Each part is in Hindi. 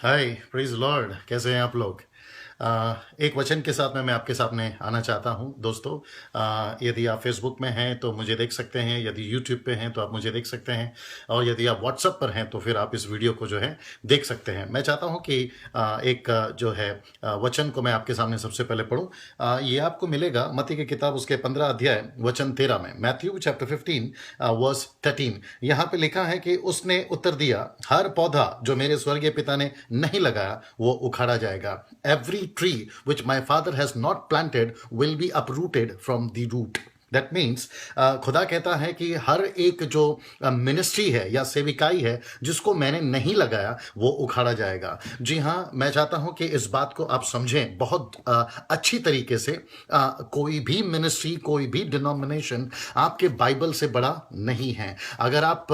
हाय प्रेज लॉर्ड, कैसे हैं आप लोग। एक वचन के साथ में मैं आपके सामने आना चाहता हूं दोस्तों। यदि आप फेसबुक में हैं तो मुझे देख सकते हैं, यदि यूट्यूब पे हैं तो आप मुझे देख सकते हैं, और यदि आप व्हाट्सएप पर हैं तो फिर आप इस वीडियो को जो है देख सकते हैं। मैं चाहता हूं कि जो है वचन को मैं आपके सामने सबसे पहले पढ़ूं। ये आपको मिलेगा मत्ती की किताब उसके 15 अध्याय वचन 13 में, मैथ्यू चैप्टर 15 वर्स 13। यहाँ पे लिखा है कि उसने उत्तर दिया, हर पौधा जो मेरे स्वर्गीय पिता ने नहीं लगाया वो उखाड़ा जाएगा। Every tree which my father has not planted will be uprooted from the root. That means खुदा कहता है कि हर एक जो मिनिस्ट्री है या सेविकाई है जिसको मैंने नहीं लगाया वो उखाड़ा जाएगा। जी हाँ, मैं चाहता हूं कि इस बात को आप समझें बहुत अच्छी तरीके से। कोई भी मिनिस्ट्री, कोई भी डिनोमिनेशन आपके बाइबल से बड़ा नहीं है। अगर आप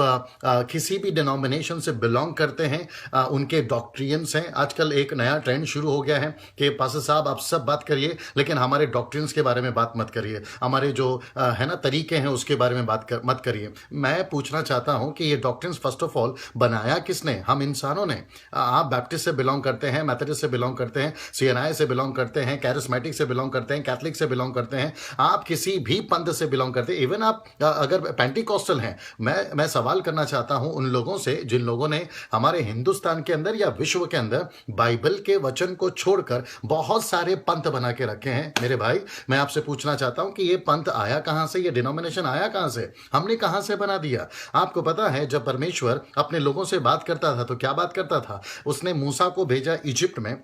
किसी भी डिनोमिनेशन से बिलोंग करते हैं, उनके डॉक्ट्रियंस हैं। आजकल एक नया ट्रेंड शुरू हो गया है कि पास्टर साहब आप सब बात करिए लेकिन हमारे डॉक्ट्रियंस के बारे में बात मत करिए, हमारे जो है ना तरीके हैं उसके बारे में मत करिए। मैं पूछना चाहता हूं कि ये डॉक्ट्रिन्स फर्स्ट ऑफ ऑल बनाया किसने? हम इंसानों ने। आप बैप्टिस्ट से बिलोंग करते हैं, मेथोडिस्ट से बिलोंग करते हैं, सीएनआई से बिलोंग करते हैं, कैरिस्मेटिक से बिलोंग करते हैं, कैथलिक से बिलोंग करते हैं, आप किसी भी पंथ से बिलोंग करते हैं, इवन आप अगर पेंटिकॉस्टल हैं। मैं सवाल करना चाहता हूं उन लोगों से जिन लोगों ने हमारे हिंदुस्तान के अंदर या विश्व के अंदर बाइबल के वचन को छोड़कर बहुत सारे पंथ बना के रखे हैं। मेरे भाई, मैं आपसे पूछना चाहता हूं कि ये पंथ आया कहां से, ये डिनोमिनेशन आया कहां से, हमने कहां से बना दिया? आपको पता है जब परमेश्वर अपने लोगों से बात करता था तो क्या बात करता था? उसने मूसा को भेजा इजिप्ट में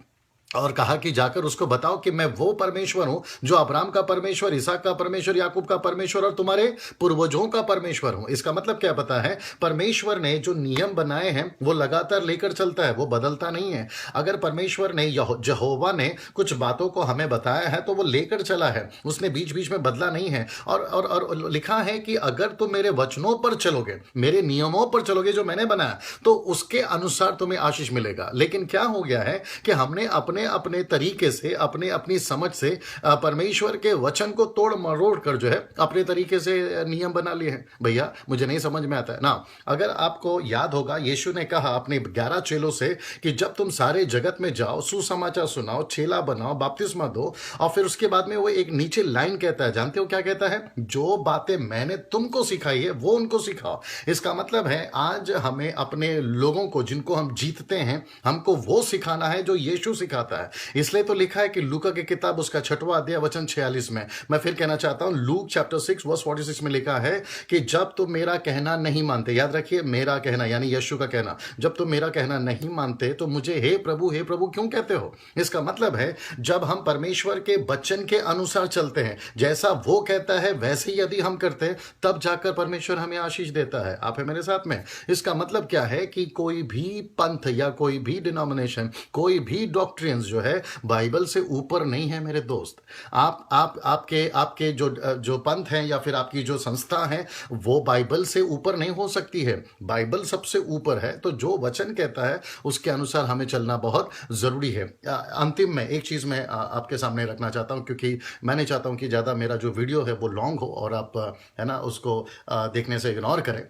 और कहा कि जाकर उसको बताओ कि मैं वो परमेश्वर हूं जो अब्राहम का परमेश्वर, इसहाक का परमेश्वर, याकूब का परमेश्वर और तुम्हारे पूर्वजों का परमेश्वर हूं। इसका मतलब क्या पता है? परमेश्वर ने जो नियम बनाए हैं वो लगातार लेकर चलता है, वो बदलता नहीं है। अगर परमेश्वर ने यहोवा ने कुछ बातों को हमें बताया है तो वो लेकर चला है, उसने बीच बीच में बदला नहीं है। और लिखा है कि अगर तुम मेरे वचनों पर चलोगे, मेरे नियमों पर चलोगे जो मैंने बनाया, तो उसके अनुसार तुम्हें आशीष मिलेगा। लेकिन क्या हो गया है कि हमने अपने अपने तरीके से, अपनी समझ से परमेश्वर के वचन को तोड़ मरोड़ कर जो है अपने तरीके से नियम बना लिए हैं। भैया मुझे नहीं समझ में आता है ना। अगर आपको याद होगा, यीशु ने कहा अपने 11 चेलों से कि जब तुम सारे जगत में जाओ, सुसमाचार सुनाओ, चेला बनाओ, बपतिस्मा दो, और फिर उसके बाद में वो एक नीचे लाइन कहता है, जानते हो क्या कहता है? जो बातें मैंने तुमको सिखाई है वो उनको सिखाओ। इसका मतलब है आज हमें अपने लोगों को, जिनको हम जीतते हैं, हमको वो सिखाना है जो यीशु सिखाता है। इसलिए तो लिखा है कि लूका की किताब उसका 6वां अध्याय वचन 46 में, मैं फिर कहना चाहता हूं, लूक चैप्टर 6 वर्स 46 में लिखा है कि जब तुम मेरा कहना नहीं मानते, याद रखिए मेरा कहना यानी यीशु का कहना, जब तुम मेरा कहना नहीं मानते तो मुझे हे प्रभु क्यों कहते हो? इसका मतलब है जब हम परमेश्वर के वचन के अनुसार चलते हैं, जैसा वो कहता है वैसे ही यदि हम करते हैं, तब जाकर परमेश्वर हमें आशीष देता है। आप है मेरे साथ में? इसका मतलब क्या है कि कोई भी पंथ या कोई भी डिनोमिनेशन, कोई भी डॉक्ट्रिन जो है बाइबल से ऊपर नहीं है मेरे दोस्त। आपके जो पंथ हैं या फिर आपकी जो संस्था है वो बाइबल से ऊपर नहीं हो सकती है। बाइबल सबसे ऊपर है, तो जो वचन कहता है उसके अनुसार हमें चलना बहुत जरूरी है। अंतिम में एक चीज मैं आपके सामने रखना चाहता हूं, क्योंकि मैं नहीं चाहता हूं कि ज्यादा मेरा जो वीडियो है वो लॉन्ग हो और आप है ना उसको देखने से इग्नोर करें।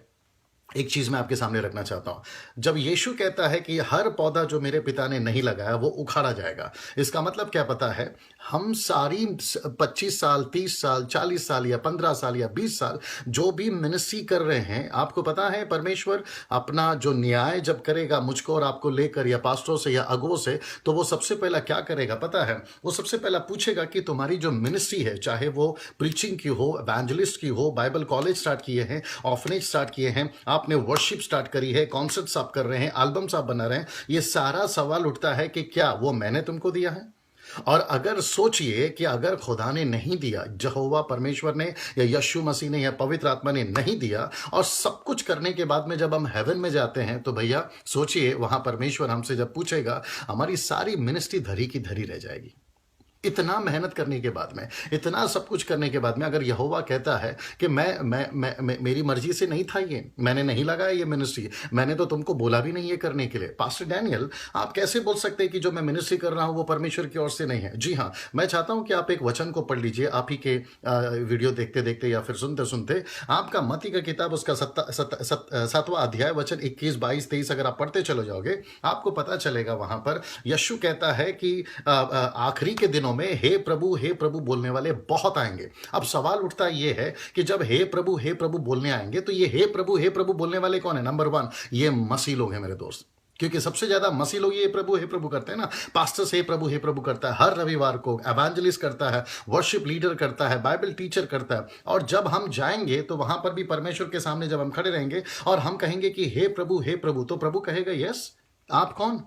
एक चीज मैं आपके सामने रखना चाहता हूं। जब यीशु कहता है कि हर पौधा जो मेरे पिता ने नहीं लगाया वो उखाड़ा जाएगा, इसका मतलब क्या पता है? हम सारी 25 साल, 30 साल, 40 साल या 15 साल या 20 साल जो भी मिनिस्ट्री कर रहे हैं, आपको पता है परमेश्वर अपना जो न्याय जब करेगा मुझको और आपको लेकर, या पास्टरों से या अगुओं से, तो वो सबसे पहला क्या करेगा पता है? वो सबसे पहला पूछेगा कि तुम्हारी जो मिनिस्ट्री है, चाहे वो प्रीचिंग की हो, एवेंजलिस्ट की हो, बाइबल कॉलेज स्टार्ट किए हैं, ऑर्फनेज स्टार्ट किए हैं, आपने वर्शिप स्टार्ट करी है, कॉन्सर्ट्स आप कर रहे हैं, एल्बम्स आप बना रहे हैं, ये सारा सवाल उठता है कि क्या वो मैंने तुमको दिया है? और अगर सोचिए कि अगर खुदा ने नहीं दिया, यहोवा परमेश्वर ने या यीशु मसीह ने या पवित्र आत्मा ने नहीं दिया, और सब कुछ करने के बाद में जब हम हेवन में जाते हैं तो भैया सोचिए वहां परमेश्वर हमसे जब पूछेगा, हमारी सारी मिनिस्ट्री धरी की धरी रह जाएगी। इतना मेहनत करने के बाद में, इतना सब कुछ करने के बाद में, अगर यहोवा कहता है कि मैं मेरी मर्जी से नहीं था, ये मैंने नहीं लगाया ये मिनिस्ट्री, मैंने तो तुमको बोला भी नहीं ये करने के लिए। पास्टर डैनियल, आप कैसे बोल सकते हैं कि जो मैं मिनिस्ट्री कर रहा हूं वो परमेश्वर की ओर से नहीं है? जी हाँ, मैं चाहता हूं कि आप एक वचन को पढ़ लीजिए, आप ही के वीडियो देखते देखते या फिर सुनते सुनते। आपका मत्ती का किताब उसका 7वां अध्याय वचन 21, 22, 23 अगर आप पढ़ते चले जाओगे, आपको पता चलेगा वहां पर यीशु कहता है कि आखिरी के दिनों में हे प्रभु बोलने वाले बहुत आएंगे। अब सवाल उठता ये है कि जब हे प्रभु बोलने आएंगे तो ये हे प्रभु बोलने वाले कौन है? नंबर 1, ये मसीह लोग हैं मेरे दोस्त, क्योंकि सबसे ज्यादा मसीह लोग ये हे प्रभु करते हैं ना। पास्टर्स हे प्रभु करता है हर रविवार को, एवेंजलिस्ट करता है, वर्शिप लीडर करता है, बाइबल टीचर करता है। और जब हम जाएंगे तो वहां पर भी परमेश्वर के सामने जब हम खड़े रहेंगे और हम कहेंगे कि हे प्रभु, तो प्रभु कहेगा यस, आप कौन?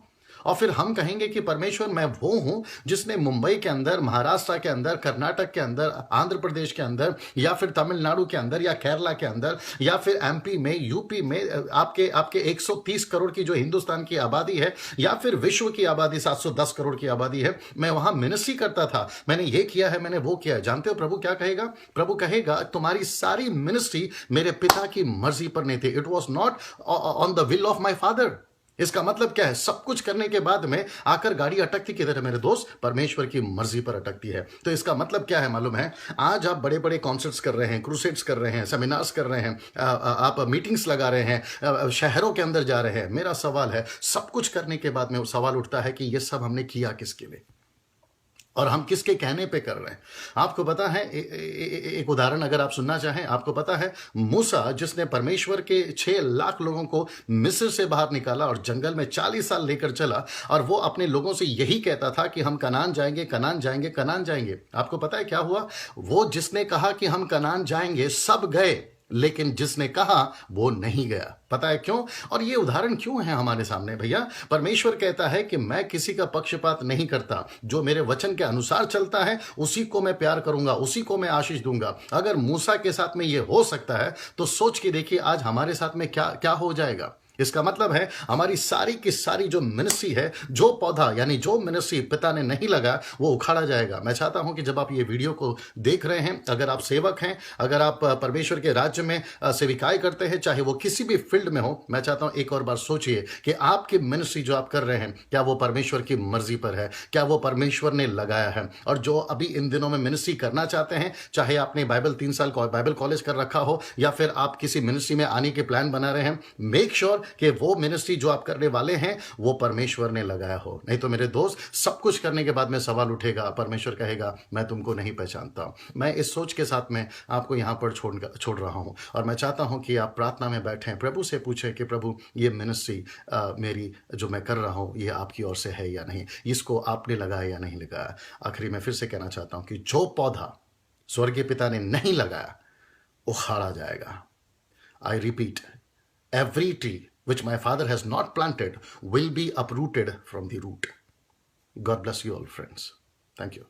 और फिर हम कहेंगे कि परमेश्वर मैं वो हूं जिसने मुंबई के अंदर, महाराष्ट्र के अंदर, कर्नाटक के अंदर, आंध्र प्रदेश के अंदर, या फिर तमिलनाडु के अंदर, या केरला के अंदर, या फिर एमपी में, यूपी में, आपके 130 करोड़ की जो हिंदुस्तान की आबादी है, या फिर विश्व की आबादी 710 करोड़ की आबादी है, मैं वहां मिनिस्ट्री करता था, मैंने ये किया है, मैंने वो किया है। जानते हो प्रभु क्या कहेगा? प्रभु कहेगा तुम्हारी सारी मिनिस्ट्री मेरे पिता की मर्जी पर नहीं थी। It was not on the will of my father. इसका मतलब क्या है? सब कुछ करने के बाद में आकर गाड़ी अटकती किधर है मेरे दोस्त? परमेश्वर की मर्जी पर अटकती है। तो इसका मतलब क्या है मालूम है? आज आप बड़े बड़े कॉन्सर्ट्स कर रहे हैं, क्रूसेड्स कर रहे हैं, सेमिनार्स कर रहे हैं, आप मीटिंग्स लगा रहे हैं, शहरों के अंदर जा रहे हैं। मेरा सवाल है, सब कुछ करने के बाद में सवाल उठता है कि ये सब हमने किया किसके लिए और हम किसके कहने पे कर रहे हैं? आपको पता है, एक उदाहरण अगर आप सुनना चाहें, आपको पता है मूसा जिसने परमेश्वर के 6 लाख लोगों को मिस्र से बाहर निकाला और जंगल में 40 साल लेकर चला, और वो अपने लोगों से यही कहता था कि हम कनान जाएंगे, कनान जाएंगे, कनान जाएंगे। आपको पता है क्या हुआ? वो जिसने कहा कि हम कनान जाएंगे सब गए, लेकिन जिसने कहा वो नहीं गया। पता है क्यों? और ये उदाहरण क्यों है हमारे सामने भैया? परमेश्वर कहता है कि मैं किसी का पक्षपात नहीं करता, जो मेरे वचन के अनुसार चलता है उसी को मैं प्यार करूंगा, उसी को मैं आशीष दूंगा। अगर मूसा के साथ में ये हो सकता है तो सोच के देखिए आज हमारे साथ में क्या क्या हो जाएगा। इसका मतलब है हमारी सारी की सारी जो मिनिस्ट्री है, जो पौधा यानी जो मिनिस्ट्री पिता ने नहीं लगा, वो उखाड़ा जाएगा। मैं चाहता हूं कि जब आप ये वीडियो को देख रहे हैं, अगर आप सेवक हैं, अगर आप परमेश्वर के राज्य में सेविकाई करते हैं, चाहे वो किसी भी फील्ड में हो, मैं चाहता हूं एक और बार सोचिए कि आपकी मिनिस्ट्री जो आप कर रहे हैं, क्या वो परमेश्वर की मर्जी पर है? क्या वो परमेश्वर ने लगाया है? और जो अभी इन दिनों में मिनिस्ट्री करना चाहते हैं, चाहे आपने 3 साल बाइबल कॉलेज कर रखा हो या फिर आप किसी मिनिस्ट्री में आने के प्लान बना रहे हैं, मेक श्योर कि वो मिनिस्ट्री जो आप करने वाले हैं वो परमेश्वर ने लगाया हो। नहीं तो मेरे दोस्त, सब कुछ करने के बाद में सवाल उठेगा, परमेश्वर कहेगा मैं तुमको नहीं पहचानता। मैं इस सोच के साथ में आपको यहां पर छोड़ रहा हूं, और मैं चाहता हूं कि आप प्रार्थना में बैठें, प्रभु से पूछें कि प्रभु ये मिनिस्ट्री मेरी जो मैं कर रहा हूं ये आपकी ओर से है या नहीं, इसको आपने लगाया या नहीं लगाया। आखिरी में फिर से कहना चाहता हूं कि जो पौधा स्वर्गीय पिता ने नहीं लगाया उखाड़ा जाएगा। I repeat, every tree which my father has not planted will be uprooted from the root. God bless you all, friends. Thank you.